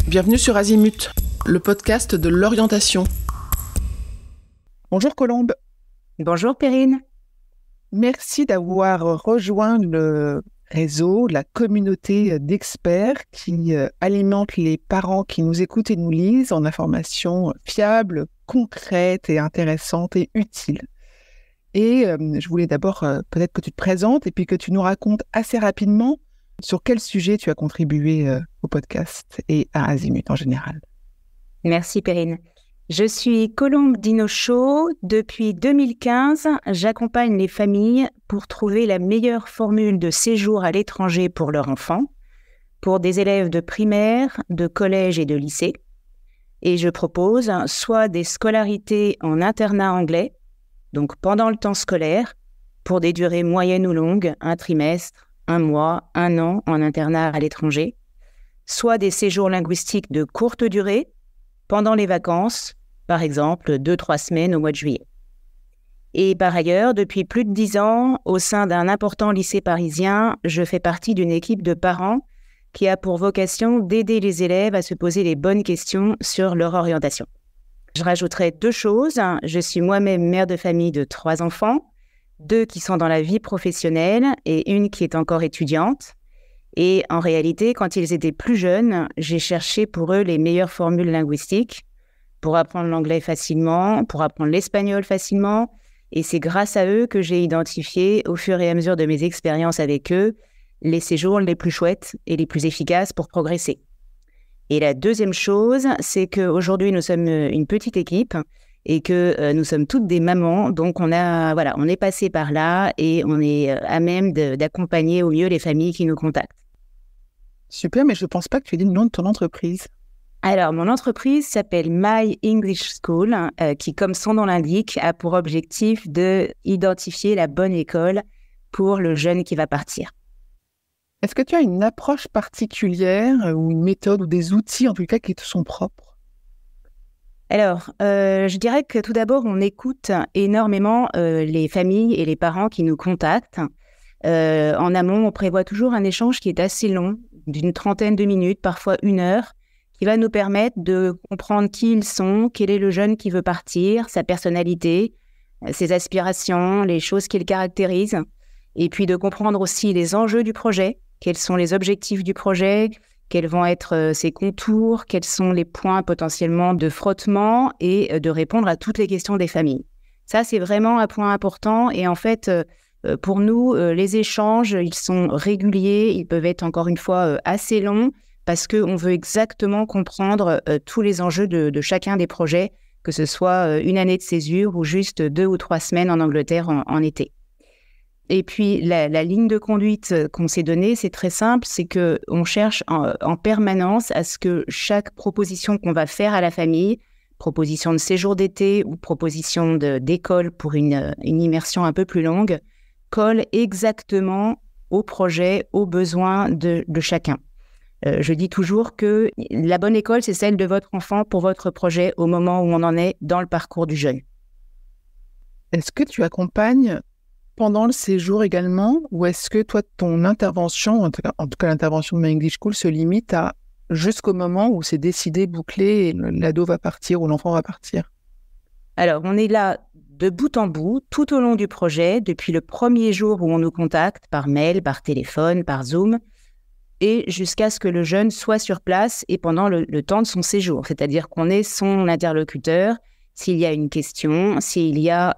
Bienvenue sur Azimut, le podcast de l'orientation. Bonjour Colombe. Bonjour Perrine. Merci d'avoir rejoint le réseau, la communauté d'experts qui alimente les parents qui nous écoutent et nous lisent en informations fiables, concrètes et intéressantes et utiles. Et je voulais d'abord peut-être que tu te présentes et puis que tu nous racontes assez rapidement sur quel sujet tu as contribué au podcast et à Azimut en général. Merci Perrine. Je suis Colombe Dinochaud. Depuis 2015, j'accompagne les familles pour trouver la meilleure formule de séjour à l'étranger pour leurs enfants, pour des élèves de primaire, de collège et de lycée. Et je propose soit des scolarités en internat anglais, donc pendant le temps scolaire, pour des durées moyennes ou longues, un trimestre, un mois, un an en internat à l'étranger, soit des séjours linguistiques de courte durée, pendant les vacances, par exemple 2-3 semaines au mois de juillet. Et par ailleurs, depuis plus de 10 ans, au sein d'un important lycée parisien, je fais partie d'une équipe de parents qui a pour vocation d'aider les élèves à se poser les bonnes questions sur leur orientation. Je rajouterai 2 choses. Je suis moi-même mère de famille de 3 enfants, 2 qui sont dans la vie professionnelle et une qui est encore étudiante. Et en réalité, quand ils étaient plus jeunes, j'ai cherché pour eux les meilleures formules linguistiques pour apprendre l'anglais facilement, pour apprendre l'espagnol facilement. Et c'est grâce à eux que j'ai identifié, au fur et à mesure de mes expériences avec eux, les séjours les plus chouettes et les plus efficaces pour progresser. Et la deuxième chose, c'est qu'aujourd'hui, nous sommes une petite équipe et que nous sommes toutes des mamans. Donc, on est passé par là et on est à même d'accompagner au mieux les familles qui nous contactent. Super, mais je ne pense pas que tu aies dit le nom de ton entreprise. Alors, mon entreprise s'appelle My English School, qui, comme son nom l'indique, a pour objectif d'identifier la bonne école pour le jeune qui va partir. Est-ce que tu as une approche particulière ou une méthode ou des outils, en tout cas, qui te sont propres ? Alors, je dirais que tout d'abord, on écoute énormément les familles et les parents qui nous contactent. En amont, on prévoit toujours un échange qui est assez long, d'une 30aine de minutes, parfois 1 heure, qui va nous permettre de comprendre qui ils sont, quel est le jeune qui veut partir, sa personnalité, ses aspirations, les choses qui le caractérisent, et puis de comprendre aussi les enjeux du projet, quels sont les objectifs du projet, quels vont être ses contours, quels sont les points potentiellement de frottement, et de répondre à toutes les questions des familles. Ça, c'est vraiment un point important, et en fait, pour nous, les échanges, ils sont réguliers, ils peuvent être encore une fois assez longs, parce qu'on veut exactement comprendre tous les enjeux de chacun des projets, que ce soit une année de césure ou juste 2 ou 3 semaines en Angleterre en été. Et puis, la ligne de conduite qu'on s'est donnée, c'est très simple, c'est qu'on cherche en permanence à ce que chaque proposition qu'on va faire à la famille, proposition de séjour d'été ou proposition d'école pour une immersion un peu plus longue, colle exactement au projet, aux besoins de chacun. Je dis toujours que la bonne école, c'est celle de votre enfant pour votre projet au moment où on en est dans le parcours du jeune. Est-ce que tu accompagnes pendant le séjour également, ou est-ce que toi, ton intervention, en tout cas l'intervention de My English School, se limite à jusqu'au moment où c'est décidé, bouclé, et l'ado va partir ou l'enfant va partir ? Alors, on est là de bout en bout, tout au long du projet, depuis le premier jour où on nous contacte, par mail, par téléphone, par Zoom, et jusqu'à ce que le jeune soit sur place et pendant le temps de son séjour. C'est-à-dire qu'on est son interlocuteur s'il y a une question, s'il y a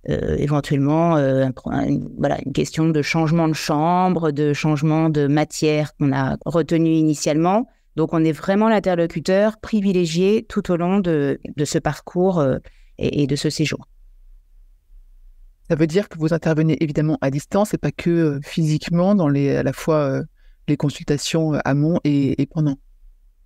éventuellement une question de changement de chambre, de changement de matière qu'on a retenu initialement. Donc, on est vraiment l'interlocuteur privilégié tout au long de ce parcours et de ce séjour. Ça veut dire que vous intervenez évidemment à distance et pas que physiquement à la fois les consultations amont et pendant.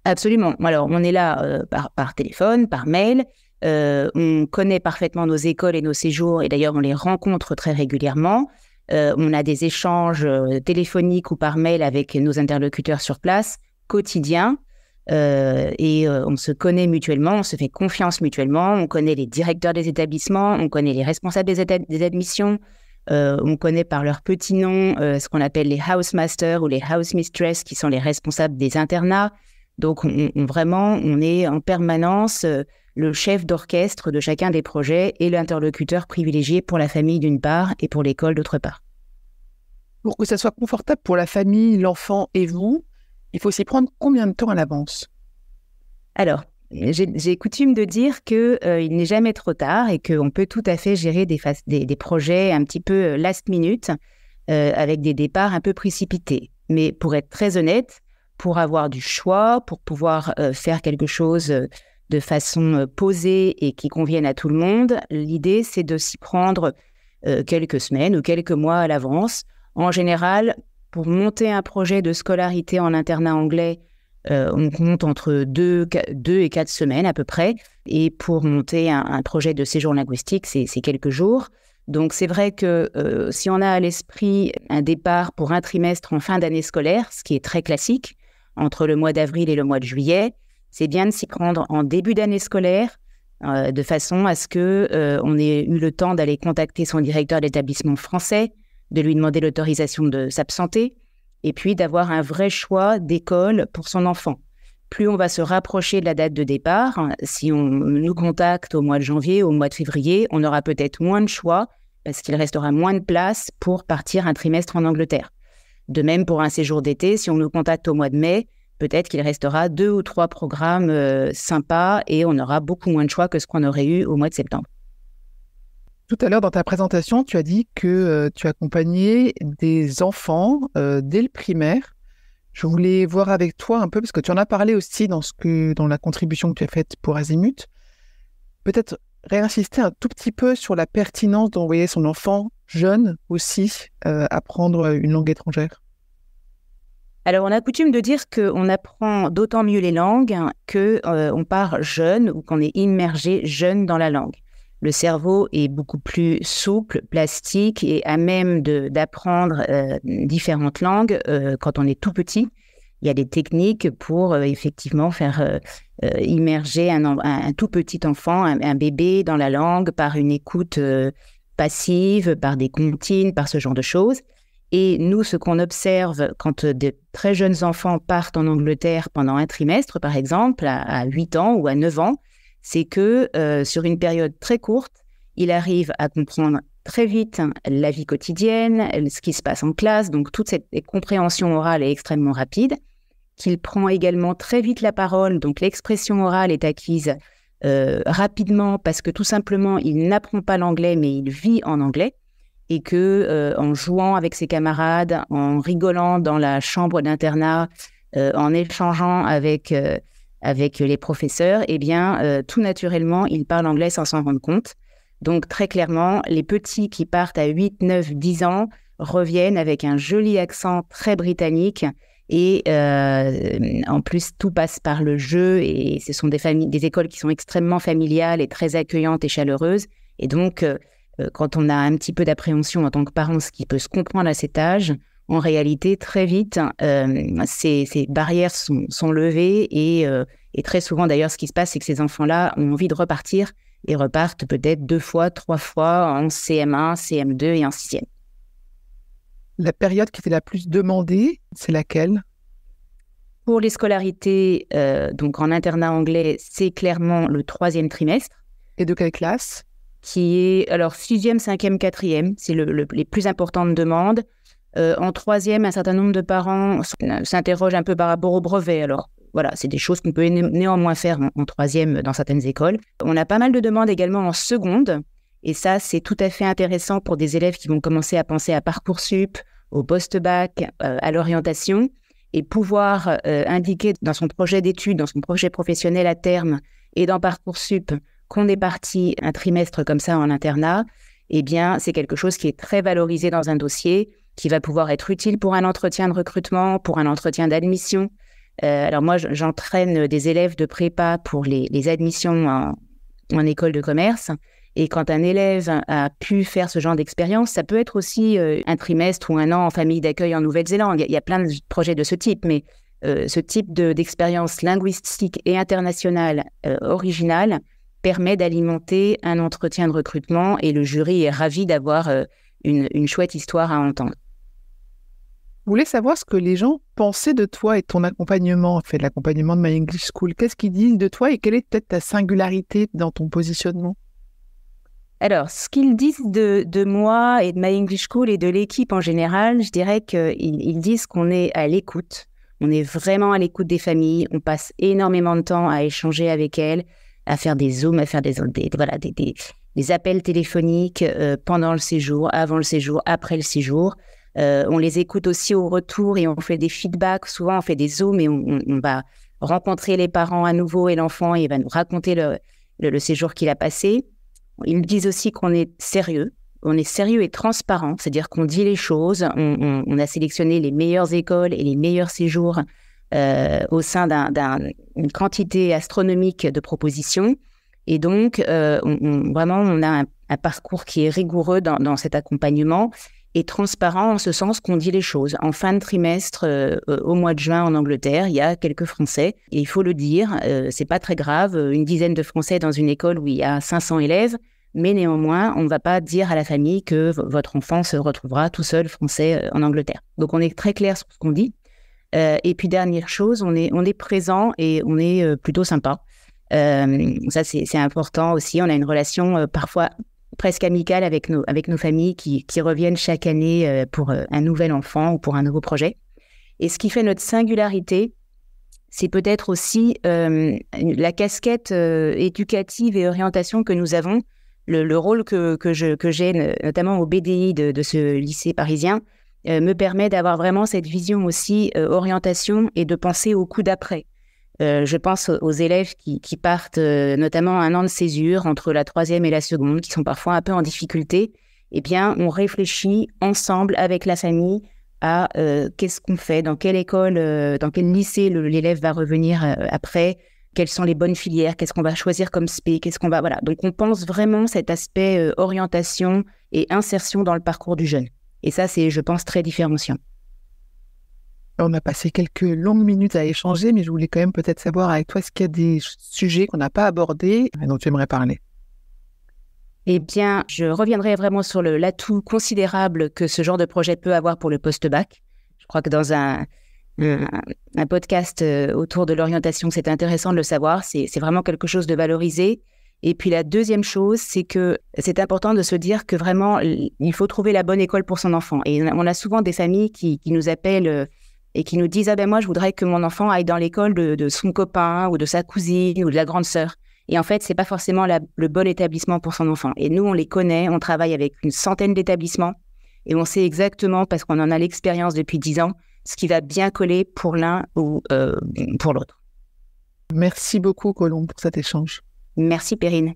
Absolument. Alors, on est là par téléphone, par mail. On connaît parfaitement nos écoles et nos séjours, et d'ailleurs, on les rencontre très régulièrement. On a des échanges téléphoniques ou par mail avec nos interlocuteurs sur place, quotidiens. Et on se connaît mutuellement, on se fait confiance mutuellement. On connaît les directeurs des établissements, on connaît les responsables des admissions. On connaît par leur petit nom ce qu'on appelle les house masters ou les house mistress, qui sont les responsables des internats. Donc, on est en permanence le chef d'orchestre de chacun des projets et l'interlocuteur privilégié pour la famille d'une part et pour l'école d'autre part. Pour que ça soit confortable pour la famille, l'enfant et vous, il faut s'y prendre combien de temps à l'avance? Alors, j'ai coutume de dire qu'il n'est jamais trop tard et qu'on peut tout à fait gérer des projets un petit peu last minute avec des départs un peu précipités. Mais pour être très honnête, pour avoir du choix, pour pouvoir faire quelque chose de façon posée et qui convienne à tout le monde, l'idée, c'est de s'y prendre quelques semaines ou quelques mois à l'avance. En général, pour monter un projet de scolarité en internat anglais, on compte entre 2 et 4 semaines à peu près. Et pour monter un projet de séjour linguistique, c'est quelques jours. Donc, c'est vrai que si on a à l'esprit un départ pour un trimestre en fin d'année scolaire, ce qui est très classique, entre le mois d'avril et le mois de juillet, c'est bien de s'y prendre en début d'année scolaire, de façon à ce qu'on ait eu le temps d'aller contacter son directeur d'établissement français, de lui demander l'autorisation de s'absenter, et puis d'avoir un vrai choix d'école pour son enfant. Plus on va se rapprocher de la date de départ, si on nous contacte au mois de janvier, au mois de février, on aura peut-être moins de choix parce qu'il restera moins de place pour partir un trimestre en Angleterre. De même pour un séjour d'été, si on nous contacte au mois de mai, peut-être qu'il restera 2 ou 3 programmes sympas et on aura beaucoup moins de choix que ce qu'on aurait eu au mois de septembre. Tout à l'heure, dans ta présentation, tu as dit que tu accompagnais des enfants dès le primaire. Je voulais voir avec toi un peu, parce que tu en as parlé aussi dans la contribution que tu as faite pour Azimut. Peut-être réinsister un tout petit peu sur la pertinence d'envoyer son enfant jeune aussi apprendre une langue étrangère. Alors, on a coutume de dire qu'on apprend d'autant mieux les langues qu'on part jeune ou qu'on est immergé jeune dans la langue. Le cerveau est beaucoup plus souple, plastique et à même d'apprendre différentes langues quand on est tout petit. Il y a des techniques pour effectivement faire immerger un tout petit enfant, un bébé dans la langue par une écoute passive, par des comptines, par ce genre de choses. Et nous, ce qu'on observe quand de très jeunes enfants partent en Angleterre pendant un trimestre, par exemple, à 8 ans ou à 9 ans, c'est que sur une période très courte, il arrive à comprendre très vite la vie quotidienne, ce qui se passe en classe, donc toute cette compréhension orale est extrêmement rapide, qu'il prend également très vite la parole, donc l'expression orale est acquise rapidement parce que tout simplement, il n'apprend pas l'anglais, mais il vit en anglais, et que en jouant avec ses camarades, en rigolant dans la chambre d'internat, en échangeant avec les professeurs, eh bien, tout naturellement, il parle anglais sans s'en rendre compte. Donc, très clairement, les petits qui partent à 8, 9, 10 ans reviennent avec un joli accent très britannique et en plus, tout passe par le jeu et ce sont des écoles qui sont extrêmement familiales et très accueillantes et chaleureuses. Et donc, quand on a un petit peu d'appréhension en tant que parent, ce qui peut se comprendre à cet âge, en réalité, très vite, ces barrières sont levées et très souvent, d'ailleurs, ce qui se passe, c'est que ces enfants-là ont envie de repartir et repartent peut-être 2 fois, 3 fois en CM1, CM2 et en 6e. La période qui était la plus demandée, c'est laquelle? Pour les scolarités, donc en internat anglais, c'est clairement le 3e trimestre. Et de quelle classe? Qui est, alors, 6e, 5e, 4e, c'est les plus importantes demandes. En 3e, un certain nombre de parents s'interrogent un peu par rapport au brevet. Alors, voilà, c'est des choses qu'on peut néanmoins faire en 3e dans certaines écoles. On a pas mal de demandes également en seconde. Et ça, c'est tout à fait intéressant pour des élèves qui vont commencer à penser à Parcoursup, au post-bac, à l'orientation, et pouvoir indiquer dans son projet d'études, dans son projet professionnel à terme et dans Parcoursup qu'on est parti un trimestre comme ça en internat, eh bien, c'est quelque chose qui est très valorisé dans un dossier, qui va pouvoir être utile pour un entretien de recrutement, pour un entretien d'admission. Alors moi, j'entraîne des élèves de prépa pour les admissions en école de commerce. Et quand un élève a pu faire ce genre d'expérience, ça peut être aussi un trimestre ou un an en famille d'accueil en Nouvelle-Zélande. Il y a plein de projets de ce type, mais ce type d'expérience linguistique et internationale originale permet d'alimenter un entretien de recrutement et le jury est ravi d'avoir une chouette histoire à entendre. Vous voulez savoir ce que les gens penser de toi et ton accompagnement, en fait, l'accompagnement de My English School? Qu'est-ce qu'ils disent de toi et quelle est peut-être ta singularité dans ton positionnement? Alors, ce qu'ils disent de moi et de My English School et de l'équipe en général, je dirais qu'ils disent qu'on est à l'écoute. On est vraiment à l'écoute des familles. On passe énormément de temps à échanger avec elles, à faire des Zooms, à faire des appels téléphoniques pendant le séjour, avant le séjour, après le séjour. On les écoute aussi au retour et on fait des feedbacks. Souvent, on fait des Zooms et on va rencontrer les parents à nouveau et l'enfant et il va nous raconter le séjour qu'il a passé. Ils me disent aussi qu'on est sérieux et transparent, c'est-à-dire qu'on dit les choses. On a sélectionné les meilleures écoles et les meilleurs séjours au sein d'une quantité astronomique de propositions. Et donc, vraiment, on a un parcours qui est rigoureux dans cet accompagnement et transparent en ce sens qu'on dit les choses. En fin de trimestre, au mois de juin en Angleterre, il y a quelques Français et il faut le dire, c'est pas très grave, une dizaine de Français dans une école où il y a 500 élèves, mais néanmoins, on ne va pas dire à la famille que votre enfant se retrouvera tout seul français en Angleterre. Donc, on est très clair sur ce qu'on dit. Et puis, dernière chose, on est présent et on est plutôt sympa. Ça, c'est important aussi. On a une relation parfois presque amicale avec nos familles qui reviennent chaque année pour un nouvel enfant ou pour un nouveau projet. Et ce qui fait notre singularité, c'est peut-être aussi la casquette éducative et orientation que nous avons, le rôle que j'ai notamment au BDI de ce lycée parisien me permet d'avoir vraiment cette vision aussi orientation et de penser au coup d'après. Je pense aux élèves qui partent notamment un an de césure entre la 3e et la seconde, qui sont parfois un peu en difficulté. Eh bien, on réfléchit ensemble avec la famille à qu'est-ce qu'on fait, dans quelle école, dans quel lycée l'élève va revenir après, quelles sont les bonnes filières, qu'est-ce qu'on va choisir comme spé, voilà. Donc, on pense vraiment cet aspect orientation et insertion dans le parcours du jeune. Et ça, c'est, je pense, très différenciant. On a passé quelques longues minutes à échanger, mais je voulais quand même peut-être savoir avec toi, est-ce qu'il y a des sujets qu'on n'a pas abordés et dont tu aimerais parler? Eh bien, je reviendrai vraiment sur l'atout considérable que ce genre de projet peut avoir pour le post-bac. Je crois que dans un podcast autour de l'orientation, c'est intéressant de le savoir. C'est vraiment quelque chose de valorisé. Et puis la deuxième chose, c'est que c'est important de se dire que vraiment, il faut trouver la bonne école pour son enfant. Et on a souvent des familles qui nous appellent et qui nous disent « Ah ben moi, je voudrais que mon enfant aille dans l'école de son copain ou de sa cousine ou de la grande sœur. » Et en fait, c'est pas forcément le bon établissement pour son enfant. Et nous, on les connaît, on travaille avec une centaine d'établissements et on sait exactement, parce qu'on en a l'expérience depuis 10 ans, ce qui va bien coller pour l'un ou pour l'autre. Merci beaucoup, Colombe, pour cet échange. Merci, Perrine.